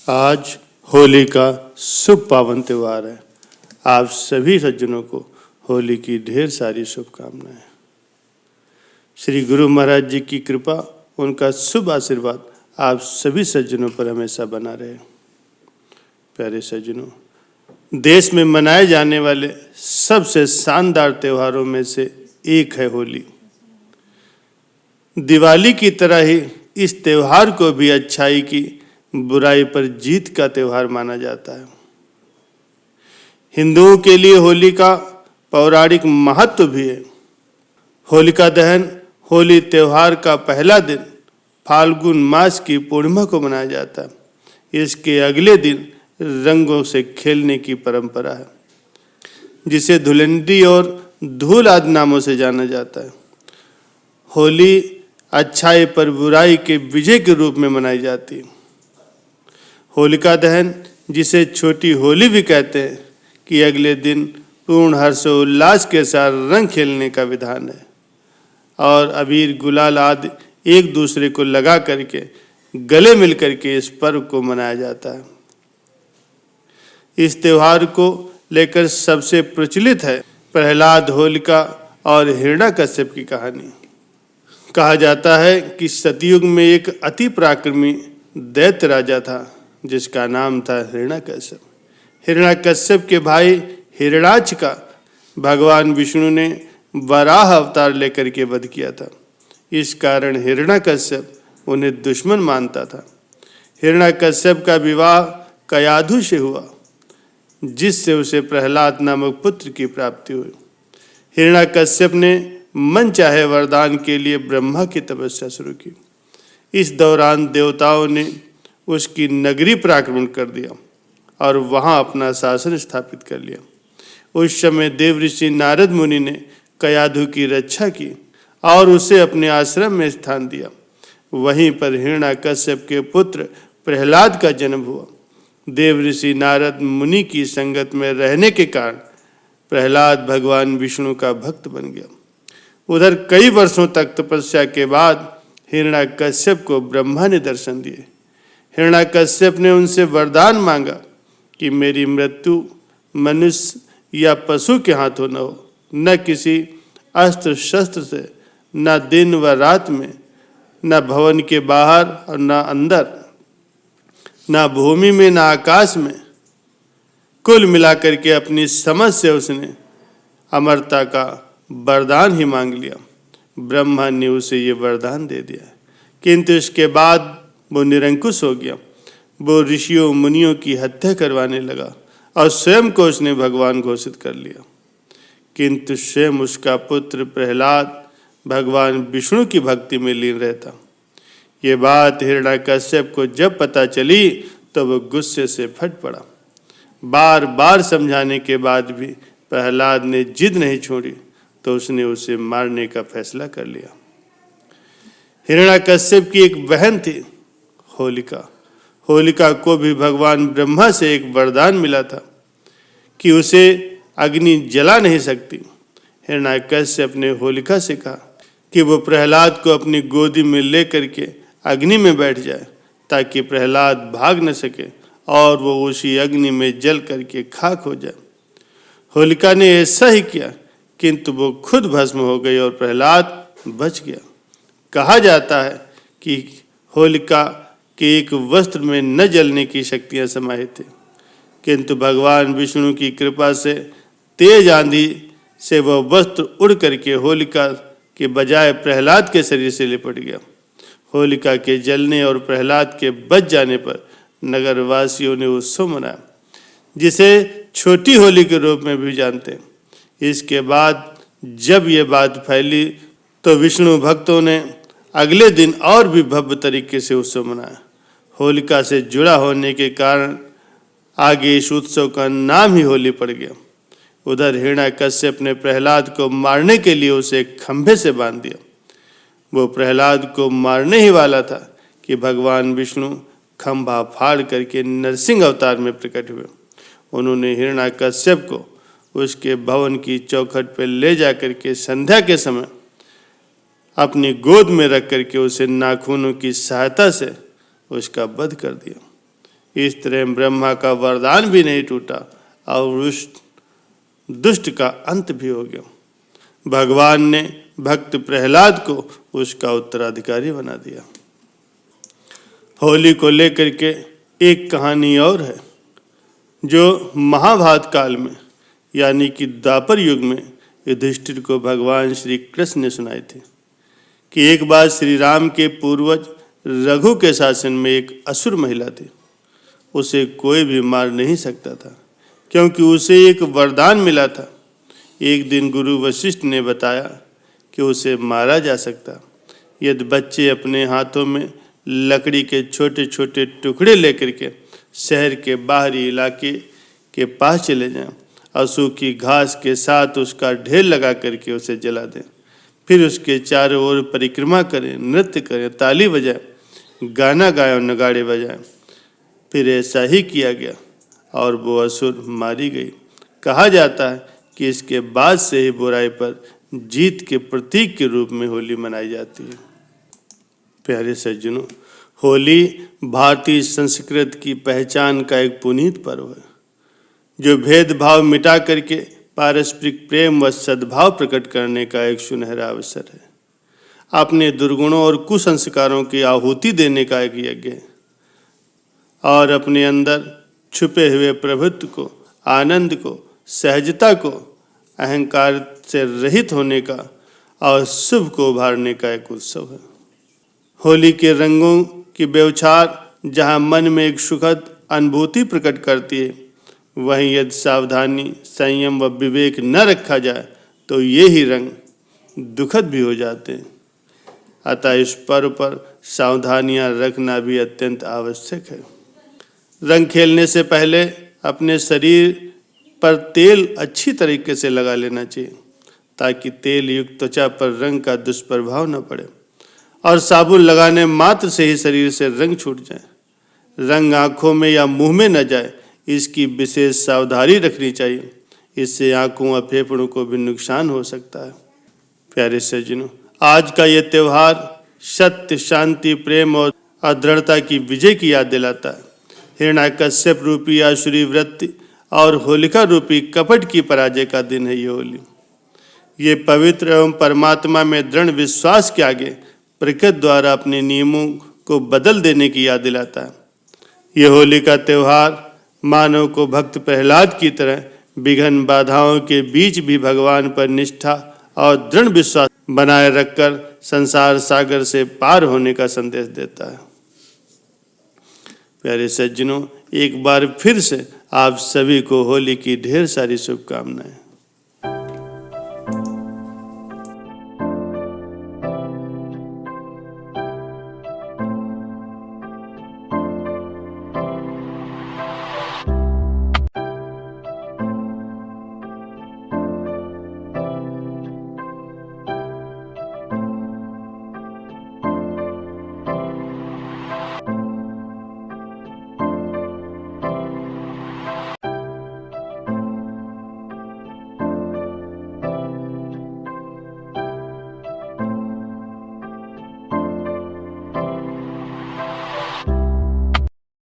आज होली का शुभ पावन त्यौहार है। आप सभी सज्जनों को होली की ढेर सारी शुभकामनाएं। श्री गुरु महाराज जी की कृपा, उनका शुभ आशीर्वाद आप सभी सज्जनों पर हमेशा बना रहे। प्यारे सज्जनों, देश में मनाए जाने वाले सबसे शानदार त्योहारों में से एक है होली। दिवाली की तरह ही इस त्योहार को भी अच्छाई की बुराई पर जीत का त्योहार माना जाता है। हिंदुओं के लिए होली का पौराणिक महत्व भी है। होलिका दहन होली त्योहार का पहला दिन फाल्गुन मास की पूर्णिमा को मनाया जाता है। इसके अगले दिन रंगों से खेलने की परंपरा है, जिसे धुलंडी और धूल आदि नामों से जाना जाता है। होली अच्छाई पर बुराई के विजय के रूप में मनाई जाती है। होलिका दहन, जिसे छोटी होली भी कहते हैं, कि अगले दिन पूर्ण हर्षोल्लास के साथ रंग खेलने का विधान है और अबीर गुलाल आदि एक दूसरे को लगा करके गले मिल करके इस पर्व को मनाया जाता है। इस त्योहार को लेकर सबसे प्रचलित है प्रहलाद, होलिका और हिरण्याकश्यप की कहानी। कहा जाता है कि सतयुग में एक अति पराक्रमी दैत्य राजा था, जिसका नाम था हिरण्याकश्यप। हिरण्याकश्यप के भाई हिरण्याक्ष का भगवान विष्णु ने वराह अवतार लेकर के वध किया था। इस कारण हिरण्याकश्यप उन्हें दुश्मन मानता था। हिरण्याकश्यप का विवाह कयाधु से हुआ, जिससे उसे प्रहलाद नामक पुत्र की प्राप्ति हुई। हिरण्याकश्यप ने मन चाहे वरदान के लिए ब्रह्मा की तपस्या शुरू की। इस दौरान देवताओं ने उसकी नगरी पर आक्रमण कर दिया और वहां अपना शासन स्थापित कर लिया। उस समय देव ऋषि नारद मुनि ने कयाधु की रक्षा की और उसे अपने आश्रम में स्थान दिया। वहीं पर हिरण्याकश्यप के पुत्र प्रहलाद का जन्म हुआ। देव ऋषि नारद मुनि की संगत में रहने के कारण प्रहलाद भगवान विष्णु का भक्त बन गया। उधर कई वर्षों तक तपस्या के बाद हिरण्याकश्यप को ब्रह्मा ने दर्शन दिए। हिरण्याकश्यप ने उनसे वरदान मांगा कि मेरी मृत्यु मनुष्य या पशु के हाथों न हो, न किसी अस्त्र शस्त्र से, न दिन व रात में, न भवन के बाहर और न अंदर, न भूमि में, न आकाश में। कुल मिलाकर के अपनी समझ से उसने अमरता का वरदान ही मांग लिया। ब्रह्मा ने उसे ये वरदान दे दिया, किंतु इसके बाद वो निरंकुश हो गया। वो ऋषियों मुनियों की हत्या करवाने लगा और स्वयं को उसने भगवान घोषित कर लिया। किंतु स्वयं उसका पुत्र प्रहलाद भगवान विष्णु की भक्ति में लीन रहता। ये बात हिरण्याकश्यप को जब पता चली तो वो गुस्से से फट पड़ा। बार बार समझाने के बाद भी प्रहलाद ने जिद नहीं छोड़ी तो उसने उसे मारने का फैसला कर लिया। हिरण्याकश्यप की एक बहन थी होलिका। होलिका को भी भगवान ब्रह्मा से एक वरदान मिला था कि उसे अग्नि जला नहीं सकती। हिरण्याकश्यप ने होलिका से कहा कि वो प्रहलाद को अपनी गोदी में ले करके अग्नि में बैठ जाए, ताकि प्रहलाद भाग न सके और वो उसी अग्नि में जल करके खाक हो जाए। होलिका ने ऐसा ही किया, किंतु वो खुद भस्म हो गई और प्रहलाद बच गया। कहा जाता है कि होलिका के एक वस्त्र में न जलने की शक्तियां समाहित थी, किंतु भगवान विष्णु की कृपा से तेज आंधी से वह वस्त्र उड़ करके होलिका के बजाय प्रहलाद के शरीर से लिपट गया। होलिका के जलने और प्रहलाद के बच जाने पर नगरवासियों ने उत्सव मनाया, जिसे छोटी होली के रूप में भी जानते हैं। इसके बाद जब ये बात फैली तो विष्णु भक्तों ने अगले दिन और भी भव्य तरीके से उत्सव मनाया। होलिका से जुड़ा होने के कारण आगे इस उत्सव का नाम ही होली पड़ गया। उधर हिरण्याकश्यप ने प्रहलाद को मारने के लिए उसे एक खंभे से बांध दिया। वो प्रहलाद को मारने ही वाला था कि भगवान विष्णु खंभा फाड़ करके नरसिंह अवतार में प्रकट हुए। उन्होंने हिरण्याकश्यप को उसके भवन की चौखट पर ले जाकर के संध्या के समय अपनी गोद में रख करके उसे नाखूनों की सहायता से उसका वध कर दिया। इस तरह ब्रह्मा का वरदान भी नहीं टूटा और उस दुष्ट का अंत भी हो गया। भगवान ने भक्त प्रहलाद को उसका उत्तराधिकारी बना दिया। होली को लेकर के एक कहानी और है जो महाभारत काल में यानी कि द्वापर युग में युधिष्ठिर को भगवान श्री कृष्ण ने सुनाई थी कि एक बार श्री राम के पूर्वज रघु के शासन में एक असुर महिला थी। उसे कोई भी मार नहीं सकता था क्योंकि उसे एक वरदान मिला था। एक दिन गुरु वशिष्ठ ने बताया कि उसे मारा जा सकता यदि बच्चे अपने हाथों में लकड़ी के छोटे छोटे टुकड़े लेकर के शहर के बाहरी इलाके के पास चले जाएं और सूखी घास के साथ उसका ढेर लगा करके उसे जला दें, फिर उसके चारों ओर परिक्रमा करें, नृत्य करें, ताली बजाएं, गाना गाएं और नगाड़े बजाएं। फिर ऐसा ही किया गया और वो असुर मारी गई। कहा जाता है कि इसके बाद से ही बुराई पर जीत के प्रतीक के रूप में होली मनाई जाती है। प्यारे सज्जनों, होली भारतीय संस्कृति की पहचान का एक पुनीत पर्व है जो भेदभाव मिटा करके पारस्परिक प्रेम व सद्भाव प्रकट करने का एक सुनहरा अवसर है। अपने दुर्गुणों और कुसंस्कारों की आहुति देने का एक यज्ञ है और अपने अंदर छुपे हुए प्रभुत्व को, आनंद को, सहजता को, अहंकार से रहित होने का और शुभ को उभारने का एक उत्सव है। होली के रंगों की बौछार जहाँ मन में एक सुखद अनुभूति प्रकट करती है, वहीं यदि सावधानी, संयम व विवेक न रखा जाए तो ये ही रंग दुखद भी हो जाते हैं। अतः इस पर्व पर सावधानियां रखना भी अत्यंत आवश्यक है। रंग खेलने से पहले अपने शरीर पर तेल अच्छी तरीके से लगा लेना चाहिए ताकि तेल युक्त त्वचा पर रंग का दुष्प्रभाव न पड़े और साबुन लगाने मात्र से ही शरीर से रंग छूट जाए। रंग आँखों में या मुंह में न जाए, इसकी विशेष सावधानी रखनी चाहिए। इससे आँखों व फेफड़ों को भी नुकसान हो सकता है। प्यारे सज्जनों, आज का ये त्यौहार सत्य, शांति, प्रेम और दृढ़ता की विजय की याद दिलाता है। हिरण्याकश्यप रूपी आसुरी वृत्ति और होलिका रूपी कपट की पराजय का दिन है ये होली। ये पवित्र एवं परमात्मा में दृढ़ विश्वास के आगे प्रकृति द्वारा अपने नियमों को बदल देने की याद दिलाता है। ये होली का त्यौहार मानव को भक्त प्रहलाद की तरह विघ्न बाधाओं के बीच भी भगवान पर निष्ठा और दृढ़ विश्वास बनाए रखकर संसार सागर से पार होने का संदेश देता है। प्यारे सज्जनों, एक बार फिर से आप सभी को होली की ढेर सारी शुभकामनाएं।